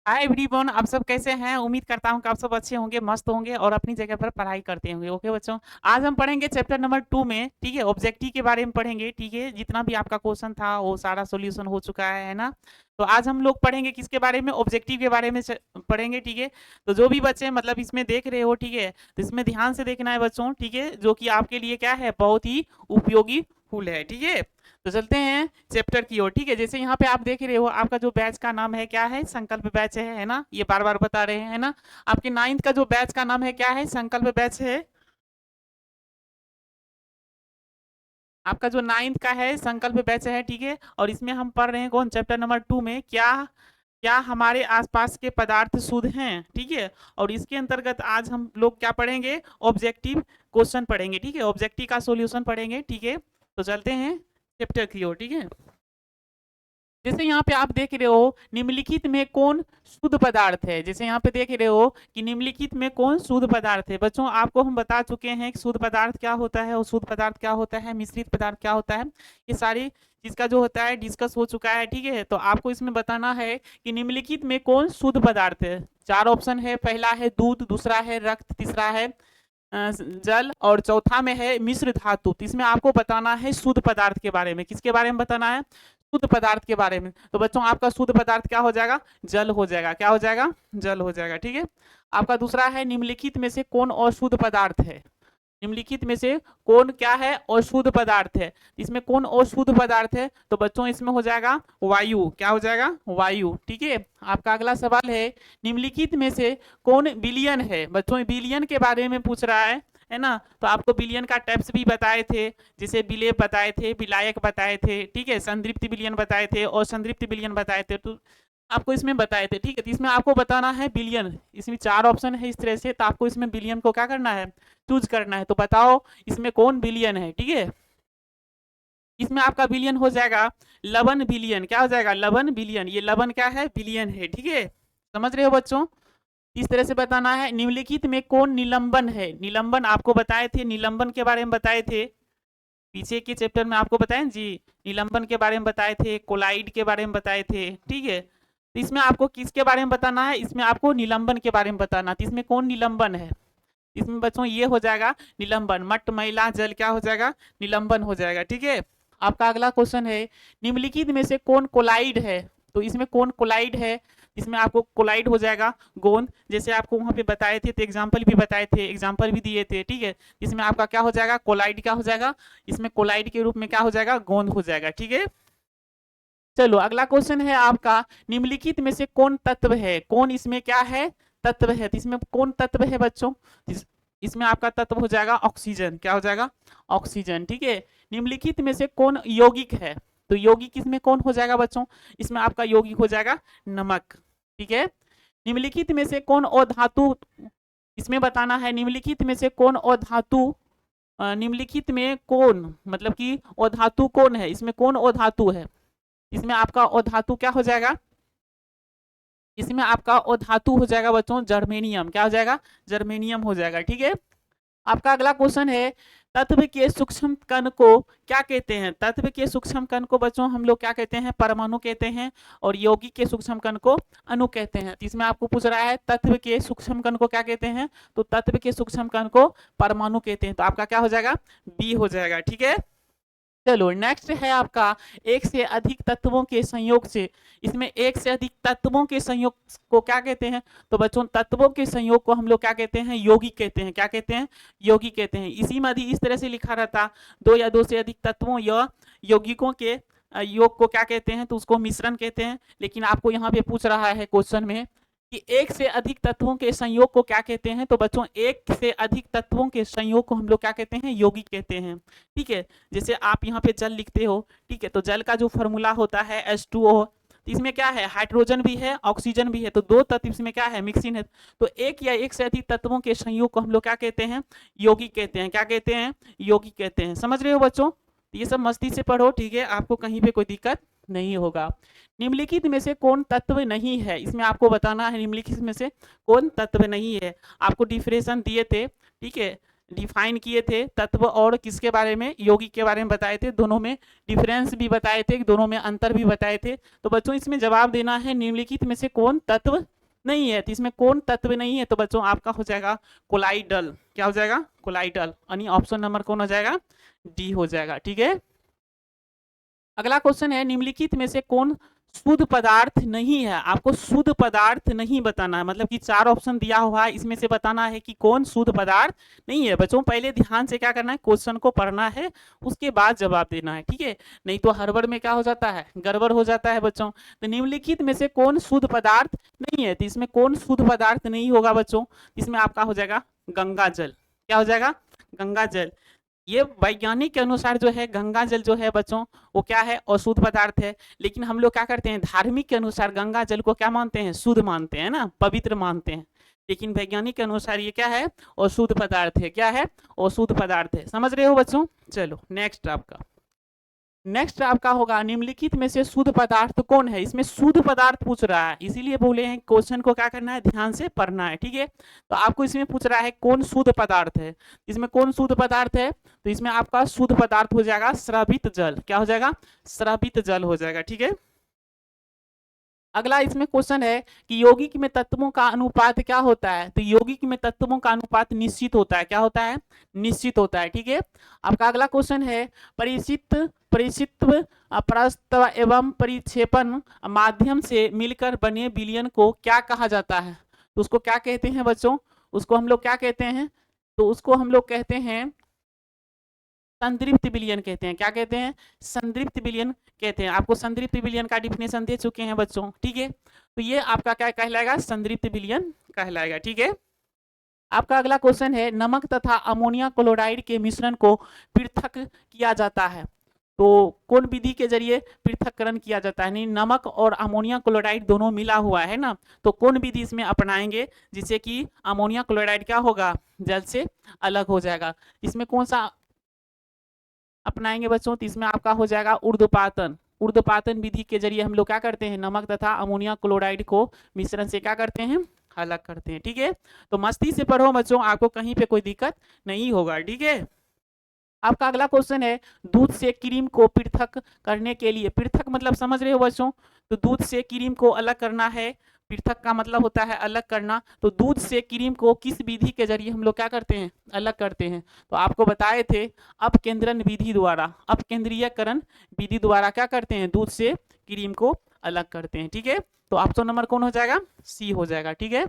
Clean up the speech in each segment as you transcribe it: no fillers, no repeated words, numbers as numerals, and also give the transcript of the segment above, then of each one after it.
Hi everyone, आप सब कैसे हैं? उम्मीद करता हूँ कि आप सब अच्छे होंगे, मस्त होंगे और अपनी जगह पर पढ़ाई करते होंगे। ओके बच्चों, आज हम पढ़ेंगे चैप्टर नंबर 2 में, ठीक है, ऑब्जेक्टिव के बारे में पढ़ेंगे। ठीक है, जितना भी आपका क्वेश्चन था वो सारा सॉल्यूशन हो चुका है ना। तो आज हम लोग पढ़ेंगे किसके बारे में? ऑब्जेक्टिव के बारे में पढ़ेंगे। ठीक है, तो जो भी बच्चे मतलब इसमें देख रहे हो, ठीक है, तो इसमें ध्यान से देखना है बच्चों, ठीक है, जो कि आपके लिए क्या है, बहुत ही उपयोगी फुल है। ठीक है, तो चलते हैं चैप्टर की ओर। ठीक है, जैसे यहाँ पे आप देख रहे हो, आपका जो बैच का नाम है क्या है? संकल्प बैच है ना, ये बार बार बता रहे हैं ना। आपके 9th का जो बैच का नाम है क्या है? संकल्प बैच है। आपका जो 9th का है संकल्प बैच है। ठीक है, और इसमें हम पढ़ रहे हैं कौन? चैप्टर नंबर 2 में क्या क्या हमारे आसपास के पदार्थ शुद्ध हैं। ठीक है, और इसके अंतर्गत आज हम लोग क्या पढ़ेंगे? ऑब्जेक्टिव क्वेश्चन पढ़ेंगे। ठीक है, ऑब्जेक्टिव का सॉल्यूशन पढ़ेंगे। ठीक है, तो चलते हैं चैप्टर की ओर। ठीक है, जैसे यहाँ पे आप देख रहे हो, निम्नलिखित में कौन शुद्ध पदार्थ है? जैसे यहाँ पे देख रहे हो कि निम्नलिखित में कौन शुद्ध पदार्थ है। बच्चों, आपको हम बता चुके हैं कि शुद्ध पदार्थ क्या होता है और शुद्ध पदार्थ क्या होता है, मिश्रित पदार्थ क्या होता है। ये सारी चीज का जो होता है डिस्कस हो चुका है। ठीक है, तो आपको इसमें बताना है कि निम्नलिखित में कौन शुद्ध पदार्थ है। 4 ऑप्शन है। पहला है दूध, दूसरा है रक्त, तीसरा है जल और चौथा में है मिश्र धातु। तो इसमें आपको बताना है शुद्ध पदार्थ के बारे में। किसके बारे में बताना है? शुद्ध पदार्थ के बारे में। तो बच्चों, आपका शुद्ध पदार्थ क्या हो जाएगा? जल हो जाएगा। क्या हो जाएगा? जल हो जाएगा। ठीक है, आपका दूसरा है निम्नलिखित में से कौन अशुद्ध पदार्थ है। निम्नलिखित में से कौन क्या है? अशुद्ध पदार्थ है। इसमें कौन अशुद्ध पदार्थ है? तो बच्चों इसमें हो जाएगा वायु। क्या हो जाएगा? वायु। ठीक है, आपका अगला सवाल है निम्नलिखित में से कौन विलियन है। बच्चों, विलियन के बारे में पूछ रहा है ना। तो आपको विलियन का टाइप्स भी बताए थे, जैसे विलेप बताए थे, विलायक बताए थे, ठीक है, संतृप्त विलियन बताए थे और संतृप्त विलियन बताए थे। तो आपको इसमें बताए थे। ठीक है, तो इसमें आपको बताना है बिलियन। इसमें 4 ऑप्शन है इस तरह से, तो आपको इसमें बिलियन को क्या करना है? चूज करना है। तो बताओ इसमें कौन बिलियन है। ठीक है, इसमें आपका बिलियन हो जाएगा लवन बिलियन। क्या हो जाएगा? लवन बिलियन। ये लवन क्या है? बिलियन है। ठीक है, समझ रहे हो बच्चों? इस तरह से बताना है। निम्नलिखित में कौन निलंबन है। निलंबन आपको बताए थे, निलंबन के बारे में बताए थे पीछे के चैप्टर में, आपको बताएं जी। निलंबन के बारे में बताए थे, कोलाइड के बारे में बताए थे। ठीक है, तो इसमें आपको किसके बारे में बताना है? इसमें आपको निलंबन के बारे में बताना। तो इसमें कौन निलंबन है? इसमें बच्चों ये हो जाएगा निलंबन। मट, मैला, जल क्या हो जाएगा? निलंबन हो जाएगा। ठीक है, आपका अगला क्वेश्चन है निम्नलिखित में से कौन कोलाइड है। तो इसमें कौन कोलाइड है? इसमें आपको कोलाइड हो जाएगा गोंद। जैसे आपको वहां पे बताए थे, तो एग्जाम्पल भी बताए थे, एग्जाम्पल भी दिए थे। ठीक है, इसमें आपका क्या हो जाएगा? कोलाइड क्या हो जाएगा? इसमें कोलाइड के रूप में क्या हो जाएगा? गोंद हो जाएगा। ठीक है, चलो अगला क्वेश्चन है आपका निम्नलिखित में से कौन तत्व है। कौन इसमें क्या है? तत्व है। तो इसमें कौन तत्व है बच्चों? इसमें आपका तत्व हो जाएगा ऑक्सीजन। क्या हो जाएगा? ऑक्सीजन। ठीक है, निम्नलिखित में से कौन यौगिक है। तो यौगिक इसमें कौन हो जाएगा बच्चों? इसमें आपका यौगिक हो जाएगा नमक। ठीक है, निम्नलिखित में से कौन अधातु। इसमें बताना है निम्नलिखित में से कौन अधातु। निम्नलिखित में कौन मतलब कि अधातु कौन है। इसमें कौन अधातु है? इसमें आपका अधातु क्या हो जाएगा? इसमें आपका अधातु हो जाएगा बच्चों जर्मेनियम। क्या हो जाएगा? जर्मेनियम हो जाएगा। ठीक है, आपका अगला क्वेश्चन है तत्व के सूक्ष्म कण को क्या कहते हैं। तत्व के सूक्ष्म कण को बच्चों हम लोग क्या कहते हैं? परमाणु कहते हैं। और यौगिक के सूक्ष्म कण को अणु कहते हैं। इसमें आपको पूछ रहा है तत्व के सूक्ष्म कण को क्या कहते हैं। तो तत्व के सूक्ष्म कण को परमाणु कहते हैं। तो आपका क्या हो जाएगा? बी हो जाएगा। ठीक है, चलो नेक्स्ट है आपका एक से अधिक तत्वों के संयोग से। इसमें एक से अधिक तत्वों के संयोग को क्या कहते हैं? तो बच्चों तत्वों के संयोग को हम लोग क्या कहते हैं? यौगिक कहते हैं। क्या कहते हैं? यौगिक कहते हैं। इसी में इस तरह से लिखा रहता दो या दो से अधिक तत्वों या यौगिकों के योग को क्या कहते हैं? तो उसको मिश्रण कहते हैं। लेकिन आपको यहाँ पे पूछ रहा है क्वेश्चन में कि एक से अधिक तत्वों के संयोग को क्या कहते हैं। तो बच्चों एक से अधिक तत्वों के संयोग को हम लोग क्या कहते हैं? यौगिक कहते हैं। ठीक है, जैसे आप यहाँ पे जल लिखते हो, ठीक है, तो जल का जो फॉर्मूला होता है H2O। तो इसमें क्या है? हाइड्रोजन भी है, ऑक्सीजन भी है। तो दो तत्व इसमें क्या है? मिक्सिंग है। तो एक या एक से अधिक तत्वों के संयोग को हम लोग क्या कहते हैं? यौगिक कहते हैं। क्या कहते हैं? यौगिक कहते हैं। समझ रहे हो बच्चों? ये सब मस्ती से पढ़ो। ठीक है, आपको कहीं पे कोई दिक्कत नहीं होगा। निम्नलिखित में से कौन तत्व नहीं है। इसमें आपको बताना है निम्नलिखित में से कौन तत्व नहीं है। आपको डिफरेंशन दिए थे, ठीक है, डिफाइन किए थे तत्व और किसके बारे में? यौगिक के बारे में बताए थे। दोनों में डिफरेंस भी बताए थे, दोनों में अंतर भी बताए थे। तो बच्चों इसमें जवाब देना है निम्नलिखित में से कौन तत्व नहीं है, तो इसमें कौन तत्व नहीं है, तो बच्चों आपका हो जाएगा कोलाइडल। क्या हो जाएगा? कोलाइडल, यानी ऑप्शन नंबर कौन हो जाएगा? डी हो जाएगा। ठीक है, अगला क्वेश्चन है निम्नलिखित में से कौन शुद्ध पदार्थ नहीं है? आपको शुद्ध पदार्थ नहीं बताना है, मतलब कि 4 ऑप्शन दिया हुआ है, इसमें से बताना है कि कौन शुद्ध पदार्थ नहीं है। बच्चों पहले ध्यान से क्या करना है, क्वेश्चन को पढ़ना है, उसके बाद जवाब देना है, ठीक है? नहीं तो हड़बड़ में क्या हो जाता है, गड़बड़ हो जाता है बच्चों। तो निम्नलिखित में से कौन शुद्ध पदार्थ नहीं है? तो इसमें कौन शुद्ध पदार्थ नहीं होगा बच्चों? इसमें आपका हो जाएगा गंगा जल। क्या हो जाएगा? गंगा जल। ये वैज्ञानिक के अनुसार जो है गंगा जल जो है बच्चों वो क्या है, अशुद्ध पदार्थ है। लेकिन हम लोग क्या करते हैं, धार्मिक के अनुसार गंगा जल को क्या मानते हैं, शुद्ध मानते हैं ना, पवित्र मानते हैं। लेकिन वैज्ञानिक के अनुसार ये क्या है, अशुद्ध पदार्थ है। क्या है? अशुद्ध पदार्थ है। समझ रहे हो बच्चों? चलो नेक्स्ट आपका होगा निम्नलिखित में से शुद्ध पदार्थ कौन है? इसमें शुद्ध पदार्थ पूछ रहा है, इसीलिए बोले हैं क्वेश्चन को क्या करना है, ध्यान से पढ़ना है। ठीक है, तो आपको इसमें पूछ रहा है कौन शुद्ध पदार्थ है। इसमें कौन शुद्ध पदार्थ है? तो इसमें आपका शुद्ध पदार्थ हो जाएगा स्रवित जल। क्या हो जाएगा? स्रवित जल हो जाएगा। ठीक है, अगला इसमें क्वेश्चन है कि यौगिक में तत्वों का अनुपात क्या होता है? तो यौगिक में तत्वों का अनुपात निश्चित होता है। क्या होता है? निश्चित होता है। ठीक है, आपका अगला क्वेश्चन है परिचित्व प्रस्तव एवं परिक्षेपण माध्यम से मिलकर बने विलयन को क्या कहा जाता है? तो उसको क्या कहते हैं बच्चों? उसको हम लोग क्या कहते हैं? तो उसको हम लोग कहते हैं संतृप्त विलयन कहते हैं। क्या कहते हैं? संतृप्त विलयन कहते हैं। आपको संतृप्त विलयन का डिफिनेशन दे चुके हैं बच्चों। ठीक है, तो ये आपका क्या कहलाएगा, संतृप्त विलयन कहलाएगा। ठीक है, आपका अगला क्वेश्चन है नमक तथा अमोनिया क्लोराइड के मिश्रण को पृथक किया जाता है, तो कौन विधि के जरिए पृथककरण किया जाता है? नहीं, नमक और अमोनिया क्लोराइड दोनों मिला हुआ है ना, तो कौन विधि इसमें अपनाएंगे जिससे कि अमोनिया क्लोराइड क्या होगा, जल से अलग हो जाएगा? इसमें कौन सा अपनाएंगे बच्चों? तो इसमें आपका हो जाएगा ऊर्ध्वपातन। ऊर्ध्वपातन विधि के जरिए हम लोग क्या करते हैं, नमक तथा अमोनिया क्लोराइड को मिश्रण से क्या करते हैं, अलग करते हैं। ठीक है, तो मस्ती से पढ़ो बच्चों, आपको कहीं पे कोई दिक्कत नहीं होगा। ठीक है, आपका अगला क्वेश्चन है दूध से क्रीम को पृथक करने के लिए, पृथक मतलब समझ रहे हो बच्चों? तो दूध से क्रीम को अलग करना है, पृथक का मतलब होता है अलग करना। तो दूध से क्रीम को किस विधि के जरिए हम लोग क्या करते हैं, अलग करते हैं? तो आपको बताए थे अपकेंद्रन विधि द्वारा, अपकेंद्रीयकरण विधि द्वारा क्या करते हैं, दूध से क्रीम को अलग करते हैं। ठीक है, तो ऑप्शन नंबर कौन हो जाएगा, सी हो जाएगा। ठीक है,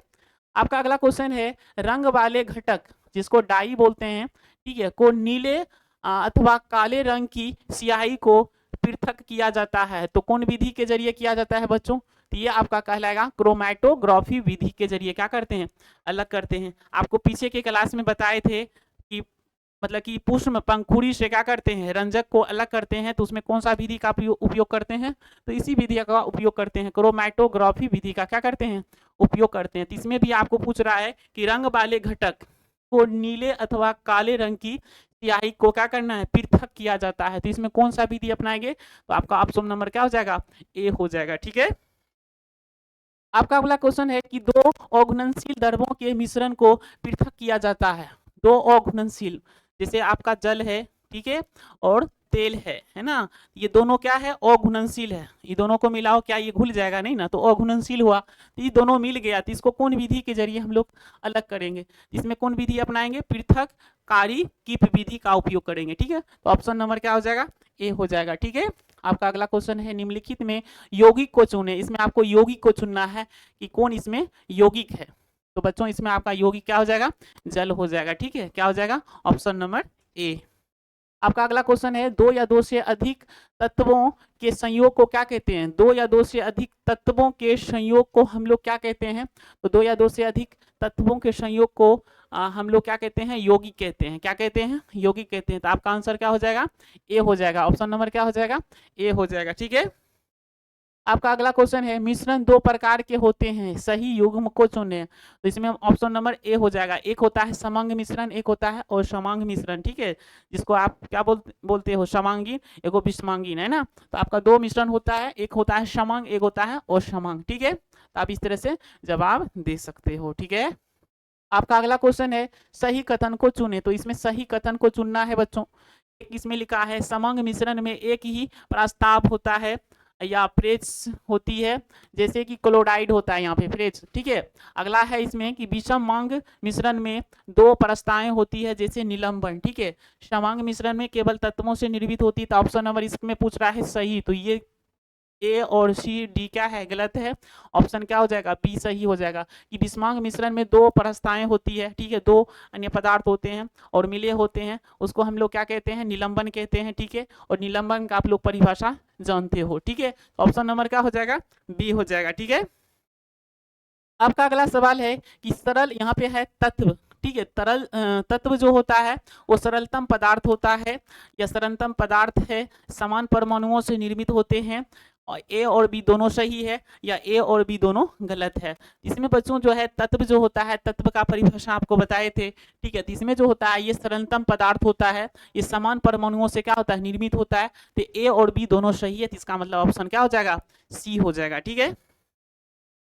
आपका अगला क्वेश्चन है रंग वाले घटक जिसको डाई बोलते हैं, ठीक है, को नीले अथवा काले रंग की स्याही को पृथक किया जाता है, तो कौन विधि के जरिए किया जाता है बच्चों? तो ये आपका कहलाएगा क्रोमैटोग्राफी विधि के जरिए क्या करते हैं, अलग करते हैं। आपको पीछे के क्लास में बताए थे कि मतलब कि पुष्प पंखुड़ी से क्या करते हैं, रंजक को अलग करते हैं, तो उसमें कौन सा विधि का उपयोग करते हैं? तो इसी विधि का उपयोग करते हैं, क्रोमैटोग्राफी विधि का क्या करते हैं, उपयोग करते हैं। तो इसमें भी आपको पूछ रहा है कि रंग वाले घटक को नीले अथवा काले रंग की स्याही को क्या करना है, पृथक किया जाता है, तो इसमें कौन सा विधि अपनाएंगे? तो आपका ऑप्शन नंबर क्या हो जाएगा, ए हो जाएगा। ठीक है, आपका अगला क्वेश्चन है कि दो अघुलनशील द्रवों के मिश्रण को पृथक किया जाता है। दो अघुलनशील, जैसे आपका जल है, ठीक है, और तेल है ना, ये दोनों क्या है, अघुलनशील है। ये दोनों को मिलाओ, क्या ये घुल जाएगा? नहीं ना, तो अघुलनशील हुआ। तो ये दोनों मिल गया, तो इसको कौन विधि के जरिए हम लोग अलग करेंगे? इसमें कौन विधि अपनाएंगे, पृथककारी की विधि का उपयोग करेंगे। ठीक है, तो ऑप्शन नंबर क्या हो जाएगा, ए हो जाएगा। ठीक है, आपका अगला क्वेश्चन है निम्नलिखित में यौगिक को चुने, इसमें आपको यौगिक को चुनना है कि कौन इसमें यौगिक है। तो बच्चों इसमें आपका यौगिक क्या हो जाएगा, जल हो जाएगा। ठीक है, क्या हो जाएगा, ऑप्शन नंबर ए। आपका अगला क्वेश्चन है दो या दो से अधिक तत्वों के संयोग को क्या कहते हैं? दो या दो से अधिक तत्वों के संयोग को हम लोग क्या कहते हैं? तो दो या दो से अधिक तत्वों के संयोग को हम लोग क्या कहते हैं, यौगिक कहते हैं। क्या कहते हैं, यौगिक कहते हैं। तो आपका आंसर क्या हो जाएगा, ए हो जाएगा। ऑप्शन नंबर क्या हो जाएगा, ए हो जाएगा। ठीक है, आपका अगला क्वेश्चन है मिश्रण दो प्रकार के होते हैं, सही युग्म को चुनें। तो इसमें ऑप्शन नंबर ए हो जाएगा। एक होता है समंग मिश्रण, एक होता है असमांग मिश्रण। ठीक है, जिसको आप क्या बोलते हो, समांगीन, एक विषमांगीन, है ना। तो आपका दो मिश्रण होता है, एक होता है समांग, एक होता है असमांग। ठीक है, तो आप इस तरह से जवाब दे सकते हो। ठीक है, आपका अगला क्वेश्चन है सही कथन को चुने। तो इसमें सही कथन को चुनना है बच्चों। एक इसमें लिखा है समंग मिश्रण में एक ही प्रस्ताव होता है, या फ्रेज होती है, जैसे कि क्लोराइड होता है यहाँ पे फ्रेज। ठीक है, अगला है इसमें कि विषमांग मिश्रण में दो परस्ताएं होती है, जैसे निलंबन। ठीक है, समांग मिश्रण में केवल तत्वों से निर्मित होती है, तो ऑप्शन नंबर इसमें पूछ रहा है सही, तो ये ए और सी डी क्या है, गलत है। ऑप्शन क्या हो जाएगा, बी सही हो जाएगा। कि विषमांग मिश्रण में दो परस्ताएं होती है, ठीक है, दो अन्य पदार्थ होते हैं और मिले होते हैं, उसको हम लोग क्या कहते हैं, निलंबन कहते हैं। ठीक है, और निलंबन का आप लोग परिभाषा जानते हो। ठीक है, ऑप्शन नंबर क्या हो जाएगा, बी हो जाएगा। ठीक है, आपका अगला सवाल है कि सरल, यहाँ पे है तत्व। ठीक है, तरल तत्व जो होता है वो सरलतम पदार्थ होता है या सरलतम पदार्थ है, समान परमाणुओं से निर्मित होते हैं, और ए और बी दोनों सही है या ए और बी दोनों गलत है। इसमें बच्चों जो है तत्व जो होता है, तत्व का परिभाषा आपको बताए थे। ठीक है, तो इसमें जो होता है ये सरलतम पदार्थ होता है, ये समान परमाणुओं से क्या होता है, निर्मित होता है, तो ए और बी दोनों सही है, तो इसका मतलब ऑप्शन क्या हो जाएगा, सी हो जाएगा। ठीक है,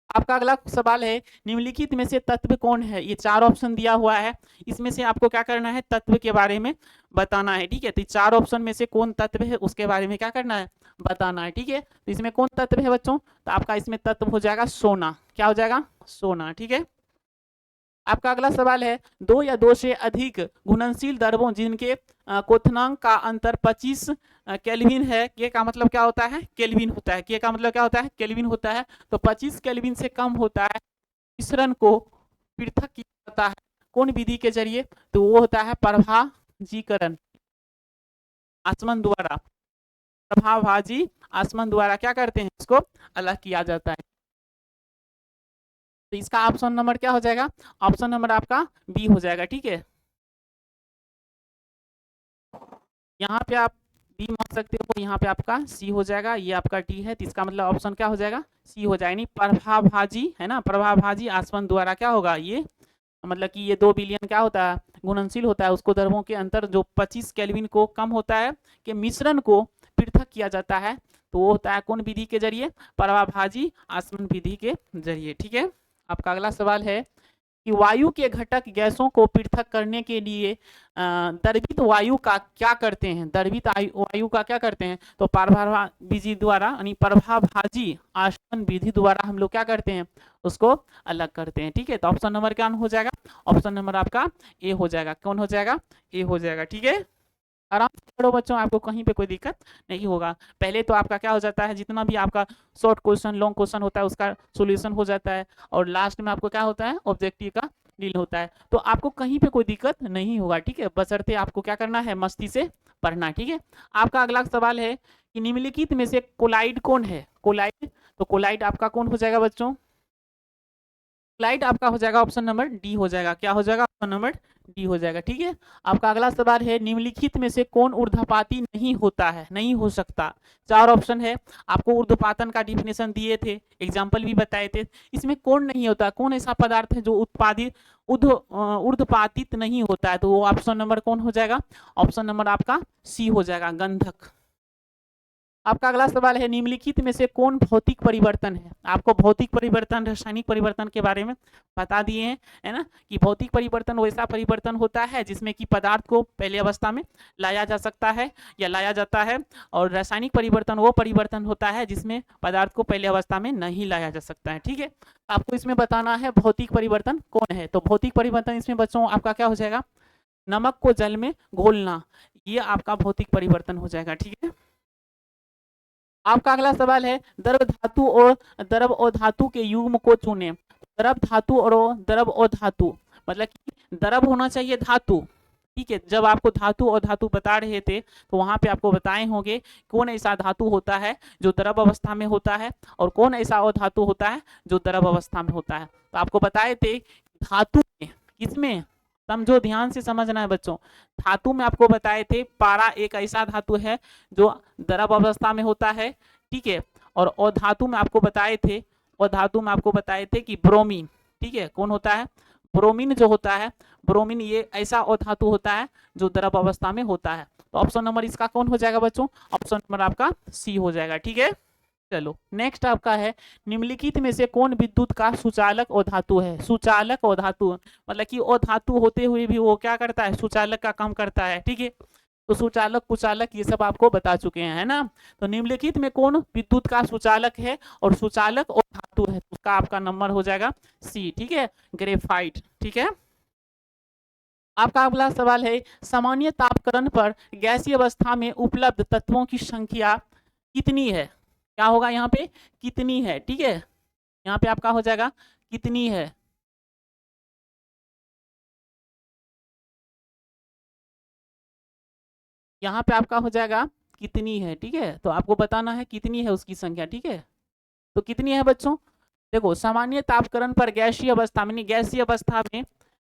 आपका अगला सवाल है निम्नलिखित में से तत्व कौन है, ये चार ऑप्शन दिया हुआ है, इसमें से आपको क्या करना है, तत्व के बारे में बताना है। ठीक है, तो चार ऑप्शन में से कौन तत्व है उसके बारे में क्या करना है, बताना है। ठीक है, तो इसमें कौन तत्व है बच्चों, तो आपका इसमें तत्व हो जाएगा सोना। क्या हो जाएगा, सोना। ठीक है, आपका अगला सवाल है दो या दो से अधिक घुलनशील द्रवों जिनके क्वथनांक का अंतर 25 केल्विन है, के का मतलब क्या होता है, केल्विन होता है, के का मतलब क्या होता है, केल्विन होता है, तो 25 केल्विन से कम होता है, मिश्रण को पृथक किया जाता है कौन विधि के जरिए, तो वो होता है प्रभाजीकरण आचमन द्वारा। प्रभाभाजी आचमन द्वारा क्या करते हैं, इसको अलग किया जाता है। तो इसका ऑप्शन नंबर क्या हो जाएगा, ऑप्शन नंबर आपका बी हो जाएगा। ठीक है, यहाँ पे आप बी मान सकते हो, यहाँ पे आपका सी हो जाएगा, ये आपका डी है, तो इसका मतलब ऑप्शन क्या हो जाएगा, सी हो जाएगा। यानी प्रभाभाजी है ना, प्रभाभाजी आसवन द्वारा क्या होगा, ये मतलब कि ये 2 बिलियन क्या होता है, घुलनशील होता है, उसको द्रवों के अंतर जो 25 केल्विन को कम होता है कि मिश्रण को पृथक किया जाता है, तो वो होता है कौन विधि के जरिए, प्रभाभाजी आसवन विधि के जरिए। ठीक है, आपका अगला सवाल है कि वायु के घटक गैसों को पृथक करने के लिए द्रवित वायु का क्या करते हैं, द्रवित वायु का क्या करते हैं, तो प्रभाभा विधि द्वारा यानी प्रभाभाजी आसवन विधि द्वारा हम लोग क्या करते हैं, उसको अलग करते हैं। ठीक है, तो ऑप्शन नंबर क्या हो जाएगा, ऑप्शन नंबर आपका ए हो जाएगा। कौन हो जाएगा, ए हो जाएगा। ठीक है, आराम से पढ़ो बच्चों, आपको कहीं पे कोई दिक्कत नहीं होगा। पहले तो आपका क्या हो जाता है, जितना भी आपका शॉर्ट क्वेश्चन लॉन्ग क्वेश्चन होता है उसका सोल्यूशन हो जाता है, और लास्ट में आपको क्या होता है, ऑब्जेक्टिव का डील होता है, तो आपको कहीं पे कोई दिक्कत नहीं होगा। ठीक है, बशर्ते आपको क्या करना है, मस्ती से पढ़ना। ठीक है, आपका अगला सवाल है कि निम्नलिखित में से कोलाइड कौन है, कोलाइड, तो कोलाइड आपका कौन हो जाएगा बच्चों, कोलाइड आपका हो जाएगा ऑप्शन नंबर डी हो जाएगा। क्या हो जाएगा, ऑप्शन नंबर डी हो जाएगा। ठीक है, आपका अगला सवाल है निम्नलिखित में से कौन ऊर्ध्वपाती नहीं होता है, नहीं हो सकता। चार ऑप्शन है, आपको ऊर्ध्वपातन का डिफिनेशन दिए थे, एग्जाम्पल भी बताए थे, इसमें कौन नहीं होता, कौन ऐसा पदार्थ है जो उत्पादित ऊर्ध्वपातित नहीं होता है, तो वो ऑप्शन नंबर कौन हो जाएगा, ऑप्शन नंबर आपका सी हो जाएगा, गंधक। आपका अगला सवाल है निम्नलिखित में से कौन भौतिक परिवर्तन है, आपको भौतिक परिवर्तन रासायनिक परिवर्तन के बारे में बता दिए हैं, है ना, कि भौतिक परिवर्तन वैसा परिवर्तन होता है जिसमें कि पदार्थ को पहले अवस्था में लाया जा सकता है या लाया जाता है, और रासायनिक परिवर्तन वो परिवर्तन होता है जिसमें पदार्थ को पहले अवस्था में नहीं लाया जा सकता है। ठीक है, आपको इसमें बताना है भौतिक परिवर्तन कौन है, तो भौतिक परिवर्तन इसमें बच्चों आपका क्या हो जाएगा, नमक को जल में घोलना, ये आपका भौतिक परिवर्तन हो जाएगा। ठीक है, आपका अगला सवाल है द्रव धातु और द्रव अधातु के युग्म को चुने। द्रव धातु और द्रव अधातु मतलब कि द्रव होना चाहिए धातु। ठीक है, जब आपको धातु और धातु बता रहे थे तो वहां पे आपको बताए होंगे कौन ऐसा धातु होता है जो द्रव अवस्था में होता है और कौन ऐसा अधातु होता है जो द्रव अवस्था में होता है। तो आपको बताए थे धातु में, किसमें, समझो ध्यान से समझना है बच्चों, धातु में आपको बताए थे पारा एक ऐसा धातु है जो द्रव अवस्था में होता है। ठीक है, और अधातु में आपको बताए थे, अधातु में आपको बताए थे कि ब्रोमीन, ठीक है, कौन होता है, ब्रोमीन जो होता है, ब्रोमीन ये ऐसा अधातु होता है जो द्रव अवस्था में होता है। तो ऑप्शन नंबर इसका कौन हो जाएगा बच्चों, ऑप्शन नंबर आपका सी हो जाएगा। ठीक है, चलो नेक्स्ट आपका है निम्नलिखित में से कौन विद्युत का सुचालक अधातु है, सुचालक अधातु मतलब कि अधातु होते हुए भी वो क्या करता है, सुचालक का काम करता है। ठीक है, तो सुचालक कुचालक ये सब आपको बता चुके हैं, है ना। तो निम्नलिखित में कौन विद्युत का सुचालक है और सुचालक और धातु है, उसका आपका नंबर हो जाएगा सी, ठीक है, ग्रेफाइट, ठीक है। आपका अगला सवाल है, सामान्य तापकरण पर गैसीय अवस्था में उपलब्ध तत्वों की संख्या कितनी है। क्या होगा यहाँ पे, कितनी है, ठीक है, यहाँ पे आपका हो जाएगा कितनी है। यहाँ पे आपका हो जाएगा कितनी है, ठीक है, तो आपको बताना है कितनी है उसकी संख्या, ठीक है। तो कितनी है बच्चों, देखो सामान्य तापकरण पर गैसीय अवस्था में, गैसीय अवस्था में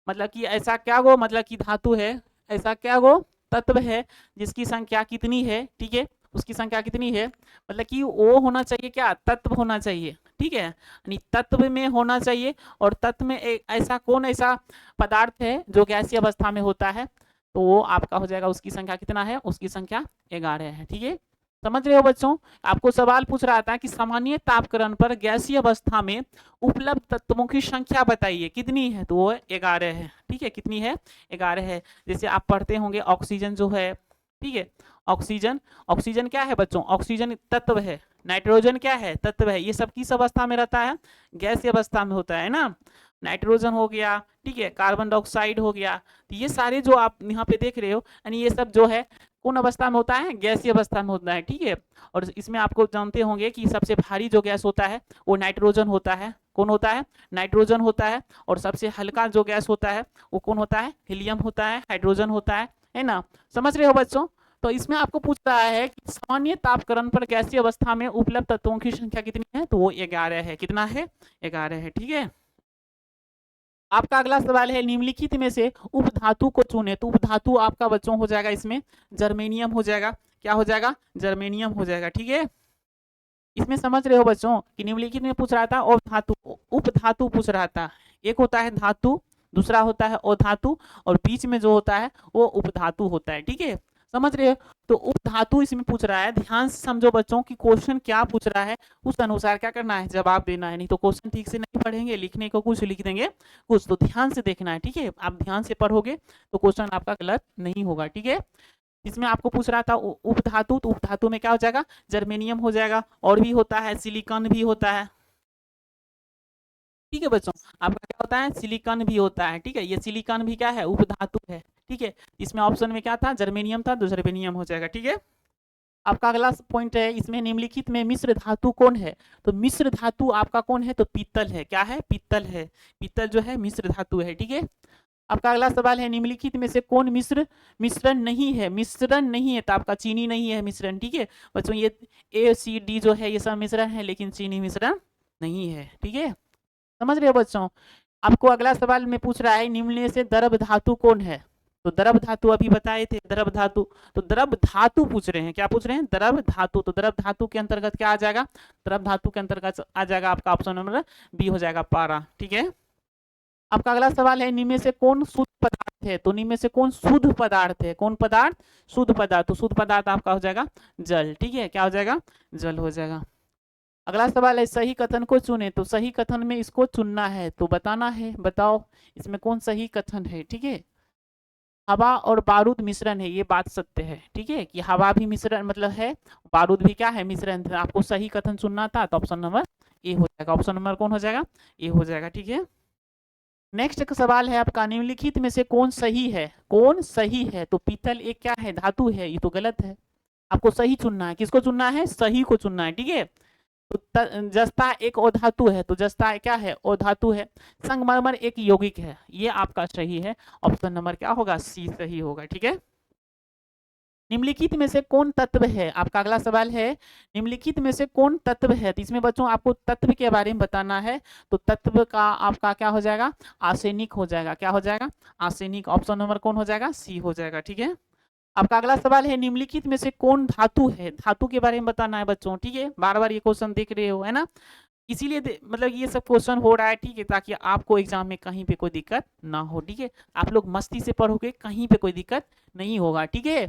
मतलब कि ऐसा क्या गो, मतलब कि धातु है, ऐसा क्या गो तत्व है जिसकी संख्या कितनी है, ठीक है, उसकी संख्या कितनी है, मतलब कि वो होना चाहिए क्या, तत्व होना चाहिए, ठीक है, यानी तत्व में होना चाहिए। और तत्व में एक ऐसा कौन ऐसा पदार्थ है जो गैसीय अवस्था में होता है, तो वो आपका हो जाएगा, उसकी संख्या कितना है, उसकी संख्या 11 है, ठीक है। समझ रहे हो बच्चों, आपको सवाल पूछ रहा था कि सामान्य तापकरण पर गैसीय अवस्था में उपलब्ध तत्वों की संख्या बताइए कितनी है, तो वो 11 है, ठीक है, कितनी है, 11 है। जैसे आप पढ़ते होंगे ऑक्सीजन जो है, ठीक है, ऑक्सीजन, ऑक्सीजन क्या है बच्चों, ऑक्सीजन तत्व है, नाइट्रोजन क्या है, तत्व है, ये सब किस अवस्था में रहता है, गैसीय अवस्था में होता है ना। नाइट्रोजन हो गया, ठीक है, कार्बन डाइऑक्साइड हो गया, तो ये सारे जो आप यहाँ पे देख रहे हो, यानी ये सब जो है कौन अवस्था में होता है, गैसीय अवस्था में होता है, ठीक है। और इसमें आपको जानते होंगे कि सबसे भारी जो गैस होता है वो नाइट्रोजन होता है, कौन होता है, नाइट्रोजन होता है। और सबसे हल्का जो गैस होता है वो कौन होता है, हीलियम होता है, हाइड्रोजन होता है ना। समझ रहे हो बच्चों, तो इसमें आपको पूछ रहा है कि सामान्य तापकरण पर गैसीय अवस्था में उपलब्ध तत्वों की संख्या कितनी है, तो वो 11 है, कितना है, 11 है, ठीक है। आपका अगला सवाल है, निम्नलिखित में से उपधातु को चुने, तो उपधातु आपका बच्चों हो जाएगा इसमें जर्मेनियम हो जाएगा, क्या हो जाएगा, जर्मेनियम हो जाएगा, ठीक है। इसमें समझ रहे हो बच्चों कि निम्नलिखित में पूछ रहा था और धातु, उपधातु पूछ रहा था, एक होता है धातु, दूसरा होता है अधातु, और बीच में जो होता है वो उपधातु होता है, ठीक है, समझ रहे हो। तो उपधातु इसमें पूछ रहा है, ध्यान से समझो बच्चों कि क्वेश्चन क्या पूछ रहा है, उस अनुसार क्या करना है, जवाब देना है, नहीं तो क्वेश्चन ठीक से नहीं पढ़ेंगे, लिखने को कुछ लिख देंगे कुछ, तो ध्यान से देखना है, ठीक है, आप ध्यान से पढ़ोगे तो क्वेश्चन आपका गलत नहीं होगा, ठीक है। इसमें आपको पूछ रहा था उपधातु, तो उपधातु में क्या हो जाएगा, जर्मेनियम हो जाएगा, और भी होता है सिलिकॉन भी होता है, ठीक है बच्चों, आपका क्या होता है, सिलिकॉन भी होता है, ठीक है, ये सिलिकॉन भी क्या है, उपधातु है, ठीक है। इसमें ऑप्शन में क्या था, जर्मेनियम था, तो जर्मेनियम हो जाएगा, ठीक है। आपका अगला पॉइंट है, इसमें निम्नलिखित में मिश्र धातु कौन है, तो मिश्र धातु आपका कौन है, तो पीतल है, क्या है, पीतल है, पीतल जो है मिश्र धातु है, ठीक है। आपका अगला सवाल है, निम्नलिखित में से कौन मिश्रण नहीं है, मिश्रण नहीं है, तो आपका चीनी नहीं है मिश्रण, ठीक है बच्चों, ये ACD जो है ये सब मिश्रण है, लेकिन चीनी मिश्रण नहीं है, ठीक है, समझ रहे हो बच्चों। आपको अगला सवाल में पूछ रहा है, निम्न में से द्रव धातु कौन है, तो द्रव धातु अभी बताए थे, द्रव धातु, तो द्रव धातु पूछ रहे हैं, क्या पूछ रहे हैं, द्रव धातु, तो द्रव धातु के अंतर्गत क्या आ जाएगा, द्रव धातु के अंतर्गत आ जाएगा आपका ऑप्शन नंबर बी हो जाएगा, पारा, ठीक है। आपका अगला सवाल है, निम्न में से कौन शुद्ध पदार्थ है, तो निम्न में से कौन शुद्ध पदार्थ है, कौन पदार्थ, शुद्ध पदार्थ, तो शुद्ध पदार्थ आपका हो जाएगा जल, ठीक है, क्या हो जाएगा, जल हो जाएगा। अगला सवाल है, सही कथन को चुने, तो सही कथन में इसको चुनना है, तो बताना है, बताओ इसमें कौन सही कथन है, ठीक है। हवा और बारूद मिश्रण है, ये बात सत्य है, ठीक है, कि हवा भी मिश्रण मतलब है, बारूद भी क्या है, मिश्रण, आपको सही कथन चुनना था, तो ऑप्शन नंबर ए हो जाएगा, ऑप्शन नंबर कौन हो जाएगा, ए हो जाएगा, ठीक है। नेक्स्ट एक सवाल है आपका, निम्नलिखित में से कौन सही है, कौन सही है, तो पीतल एक क्या है, धातु है, ये तो गलत है, आपको सही चुनना है, किसको चुनना है, सही को चुनना है, ठीक है। तो जस्ता एक अधातु है, तो जस्ता क्या है, अधातु है। संगमरमर एक यौगिक है, ये आपका सही है, ऑप्शन नंबर क्या होगा, सी सही होगा, ठीक है। निम्नलिखित में से कौन तत्व है, आपका अगला सवाल है, निम्नलिखित में से कौन तत्व है, तो इसमें बच्चों आपको तत्व के बारे में बताना है, तो तत्व का आपका क्या हो जाएगा, आर्सेनिक हो जाएगा, क्या हो जाएगा, आर्सेनिक, ऑप्शन नंबर कौन हो जाएगा, सी हो जाएगा, ठीक है। आपका अगला सवाल है, निम्नलिखित में से कौन धातु है, धातु के बारे में बताना है बच्चों, ठीक है, बार बार ये क्वेश्चन देख रहे हो, है ना, इसीलिए मतलब ये सब क्वेश्चन हो रहा है, ठीक है, ताकि आपको एग्जाम में कहीं पे कोई दिक्कत ना हो, ठीक है, आप लोग मस्ती से पढ़ोगे, कहीं पे कोई दिक्कत नहीं होगा, ठीक है।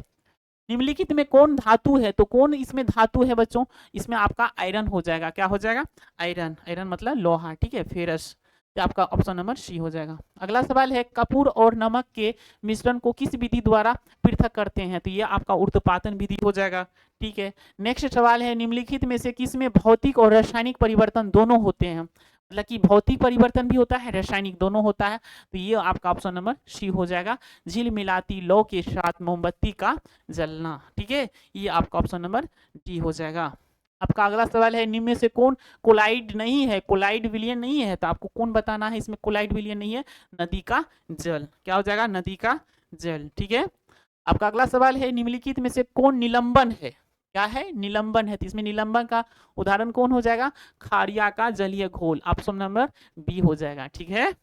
निम्नलिखित में कौन धातु है, तो कौन इसमें धातु है बच्चों, इसमें आपका आयरन हो जाएगा, क्या हो जाएगा, आयरन, आयरन मतलब लोहा, ठीक है, फेरस, ये आपका ऑप्शन नंबर सी हो जाएगा। अगला सवाल है कपूर और नमक के मिश्रण को किस विधि द्वारा पृथक करते हैं, तो ये आपका ऊर्ध्वपातन विधि हो जाएगा। ठीक है, नेक्स्ट सवाल है निम्नलिखित में से किसमें भौतिक और रासायनिक परिवर्तन दोनों होते हैं, मतलब कि भौतिक परिवर्तन भी होता है, रासायनिक दोनों होता है, तो ये आपका ऑप्शन नंबर सी हो जाएगा, झिल मिलाती लौ के साथ मोमबत्ती का जलना। ठीक है, ये आपका ऑप्शन नंबर डी हो जाएगा। आपका अगला सवाल है निम्न में से कौन कोलाइड नहीं है, कोलाइड विलयन नहीं है, तो आपको कौन बताना है इसमें कोलाइड विलयन नहीं है, नदी का जल। क्या हो जाएगा, नदी का जल। ठीक है, आपका अगला सवाल है निम्नलिखित में से कौन निलंबन है, क्या है, निलंबन है, तो इसमें निलंबन का उदाहरण कौन हो जाएगा, खारिया का जलीय घोल, ऑप्शन नंबर बी हो जाएगा। ठीक है,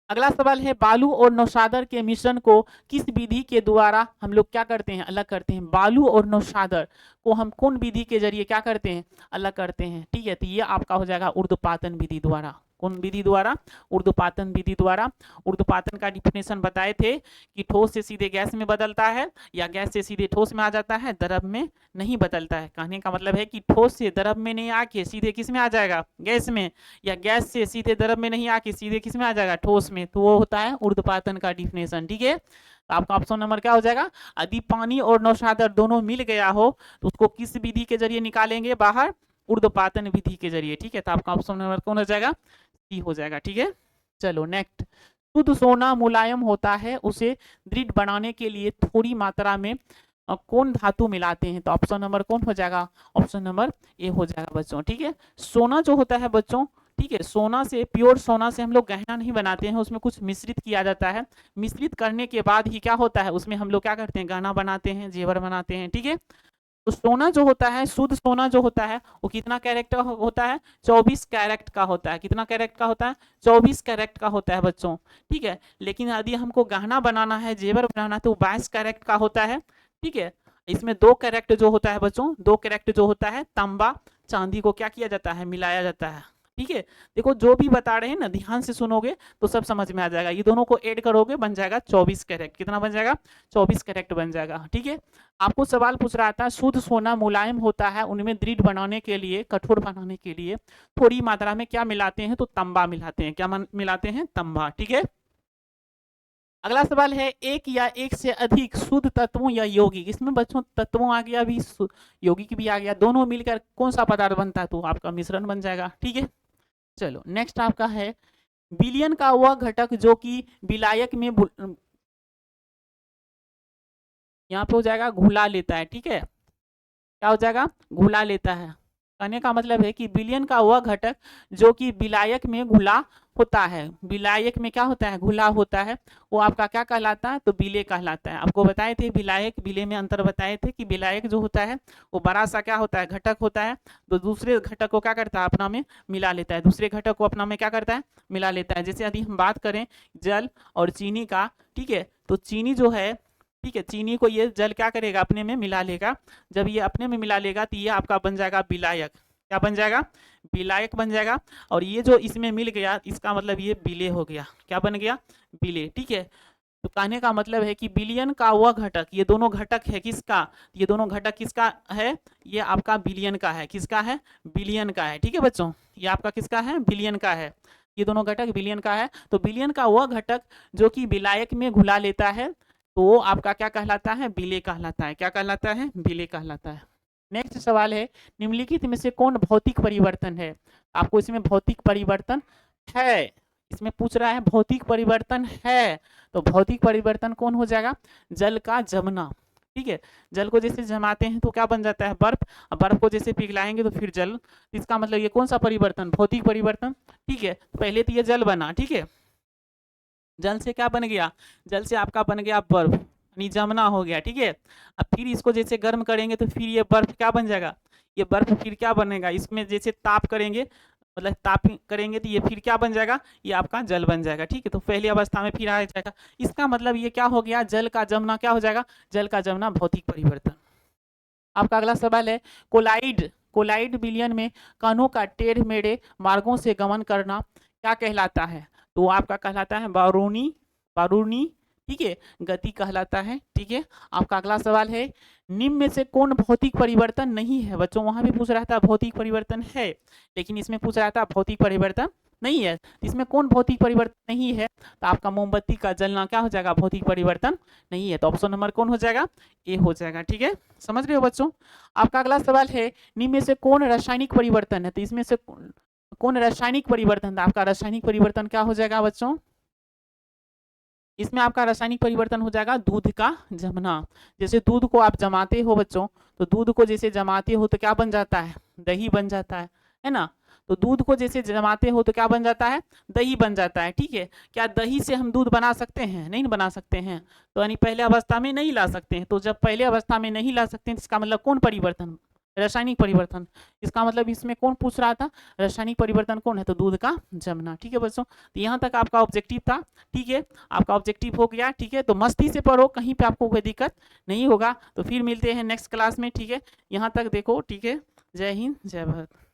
अगला सवाल है बालू और नौशादर के मिश्रण को किस विधि के द्वारा हम लोग क्या करते हैं, अलग करते हैं, बालू और नौशादर को हम कौन विधि के जरिए क्या करते हैं, अलग करते हैं। ठीक है, तो ये आपका हो जाएगा ऊर्ध्वपातन विधि द्वारा, कौन विधि द्वारा, ऊर्ध्वपातन विधि द्वारा। ऊर्ध्वपातन का डिफिनेशन बताए थे कि ठोस से सीधे गैस में बदलता है या गैस से सीधे ठोस में आ जाता है, द्रव में नहीं बदलता है। कहने का मतलब है कि ठोस से द्रव में नहीं आके सीधे किस में आ जाएगा, गैस में, या गैस से सीधे द्रव में नहीं आके सीधे किस में आ जाएगा, ठोस में, तो वो होता है ऊर्ध्वपातन का डिफिनेशन। ठीक है, तो आपका ऑप्शन नंबर क्या हो जाएगा, यदि पानी और नौशादर दोनों मिल गया हो तो उसको किस विधि के जरिए निकालेंगे बाहर, ऊर्ध्वपातन विधि के जरिए। ठीक है, तो आपका ऑप्शन नंबर कौन हो जाएगा, सी हो जाएगा। ठीक है, चलो नेक्स्ट, शुद्ध सोना मुलायम होता है, उसे दृढ़ बनाने के लिए थोड़ी मात्रा में कौन धातु मिलाते हैं, तो ऑप्शन नंबर कौन हो जाएगा, ऑप्शन नंबर ए हो जाएगा बच्चों। ठीक है, सोना जो होता है बच्चों, ठीक है, सोना से, प्योर सोना से हम लोग गहना नहीं बनाते हैं, उसमें कुछ मिश्रित किया जाता है, मिश्रित करने के बाद ही क्या होता है, उसमें हम लोग क्या करते हैं, गहना बनाते हैं, जेवर बनाते हैं। ठीक है, तो सोना जो होता है, शुद्ध सोना जो होता है वो कितना कैरेट का होता है, 24 कैरेट का होता है। कितना कैरेट का होता है, 24 कैरेट का होता है बच्चों। ठीक है, लेकिन यदि हमको गहना बनाना है, जेवर बनाना है, तो 22 कैरेट का होता है। ठीक है, इसमें 2 कैरेट जो होता है बच्चों, 2 कैरेट जो होता है तांबा चांदी को क्या किया जाता है, मिलाया जाता है। ठीक है, देखो जो भी बता रहे हैं ना, ध्यान से सुनोगे तो सब समझ में आ जाएगा, ये दोनों को ऐड करोगे बन जाएगा 24 कैरेट। कितना बन जाएगा, 24 कैरेट बन जाएगा। ठीक है, आपको सवाल पूछ रहा था शुद्ध सोना मुलायम होता है, उनमें दृढ़ बनाने के लिए, कठोर बनाने के लिए थोड़ी मात्रा में क्या मिलाते हैं, तो तांबा मिलाते हैं। क्या मिलाते हैं, तांबा। ठीक है, अगला सवाल है एक या एक से अधिक शुद्ध तत्वों या यौगिक, इसमें बच्चों तत्वों आ गया, भी यौगिक भी आ गया, दोनों मिलकर कौन सा पदार्थ बनता है, तो आपका मिश्रण बन जाएगा। ठीक है, चलो नेक्स्ट आपका है विलयन का वह घटक जो कि विलायक में यहाँ पे हो जाएगा घुला लेता है। ठीक है, क्या हो जाएगा, घुला लेता है। कहने का मतलब है कि विलयन का वह घटक जो कि विलायक में घुला होता है, विलायक में क्या होता है, घुला होता है, वो आपका क्या कहलाता है, तो विलेय कहलाता है। आपको बताए थे विलायक विलेय में अंतर बताए थे कि विलायक जो होता है वो बड़ा सा क्या होता है, घटक होता है, तो दूसरे घटक को क्या करता है, अपना में मिला लेता है, दूसरे घटक को अपना में क्या करता है, मिला लेता है। जैसे यदि हम बात करें जल और चीनी का, ठीक है, तो चीनी जो है, ठीक है, चीनी को ये जल क्या करेगा, अपने में मिला लेगा। जब ये अपने में मिला लेगा तो ये आपका बन जाएगा विलायक। क्या बन जाएगा, विलायक बन जाएगा। और ये जो इसमें मिल गया, इसका मतलब ये विलेय हो गया। क्या बन गया, विलेय। ठीक है, तो कहने का मतलब है कि विलयन का वह घटक, ये दोनों घटक है किसका, ये दोनों घटक किसका है, ये आपका विलयन का है। किसका है, विलयन का है। ठीक है बच्चों, ये आपका किसका है, विलयन का है, ये दोनों घटक विलयन का है। तो विलयन का वह घटक जो कि विलायक में घुला लेता है, तो वो आपका क्या कहलाता है, विलेय कहलाता है। क्या कहलाता है, विलेय कहलाता है। नेक्स्ट सवाल है निम्नलिखित में से कौन भौतिक परिवर्तन है, आपको इसमें भौतिक परिवर्तन है, इसमें पूछ रहा है भौतिक परिवर्तन है, तो भौतिक परिवर्तन कौन हो जाएगा, जल का जमना। ठीक है, जल को जैसे जमाते हैं तो क्या बन जाता है, बर्फ, बर्फ को जैसे पिघलाएंगे तो फिर जल, इसका मतलब ये कौन सा परिवर्तन, भौतिक परिवर्तन। ठीक है, पहले तो ये जल बना, ठीक है, जल से क्या बन गया, जल से आपका बन गया बर्फ, यानी जमना हो गया। ठीक है, अब फिर इसको जैसे गर्म करेंगे तो फिर ये बर्फ क्या बन जाएगा, ये बर्फ फिर क्या बनेगा, इसमें जैसे ताप करेंगे, मतलब ताप करेंगे तो ये फिर क्या बन जाएगा, ये आपका जल बन जाएगा। ठीक है, तो पहली अवस्था में फिर आ जाएगा। इसका मतलब ये क्या हो गया, जल का जमना क्या हो जाएगा, जल का जमना भौतिक परिवर्तन। आपका अगला सवाल है कोलाइड, कोलाइड विलयन में कणों का टेढ़ मेढ़े मार्गों से गमन करना क्या कहलाता है, तो वो आपका कहलाता है बारूनी, बारूनी, ठीक है, गति कहलाता है। ठीक है, आपका अगला सवाल है निम्न में से कौन भौतिक परिवर्तन नहीं है, बच्चों वहां भी पूछ रहा था भौतिक परिवर्तन है, लेकिन इसमें पूछ रहा था भौतिक परिवर्तन नहीं है, तो इसमें कौन भौतिक परिवर्तन नहीं है, तो आपका मोमबत्ती का जलना क्या हो जाएगा, भौतिक परिवर्तन नहीं है, तो ऑप्शन नंबर कौन हो जाएगा, ए हो जाएगा। ठीक है, समझ रहे हो बच्चों। आपका अगला सवाल है, निम्न में से कौन रासायनिक परिवर्तन है, तो इसमें से कौन रासायनिक परिवर्तन, आपका रासायनिक परिवर्तन क्या हो जाएगा बच्चों, इसमें आपका रासायनिक परिवर्तन हो जाएगा दूध का जमना। जैसे दूध को आप जमाते हो बच्चों, तो दूध को जैसे जमाते हो तो क्या बन जाता है, दही बन जाता है ना। तो दूध को जैसे जमाते हो तो क्या बन जाता है, दही बन जाता है। ठीक है, क्या दही से हम दूध बना सकते हैं, नहीं बना सकते हैं, तो यानी पहले अवस्था में नहीं ला सकते हैं। तो जब पहले अवस्था में नहीं ला सकते हैं, इसका मतलब कौन परिवर्तन, रासायनिक परिवर्तन। इसका मतलब इसमें कौन पूछ रहा था, रासायनिक परिवर्तन कौन है, तो दूध का जमना। ठीक है बच्चों, तो यहाँ तक आपका ऑब्जेक्टिव था। ठीक है, आपका ऑब्जेक्टिव हो गया। ठीक है, तो मस्ती से पढ़ो, कहीं पे आपको कोई दिक्कत नहीं होगा। तो फिर मिलते हैं नेक्स्ट क्लास में। ठीक है, यहाँ तक देखो। ठीक है, जय हिंद जय भारत।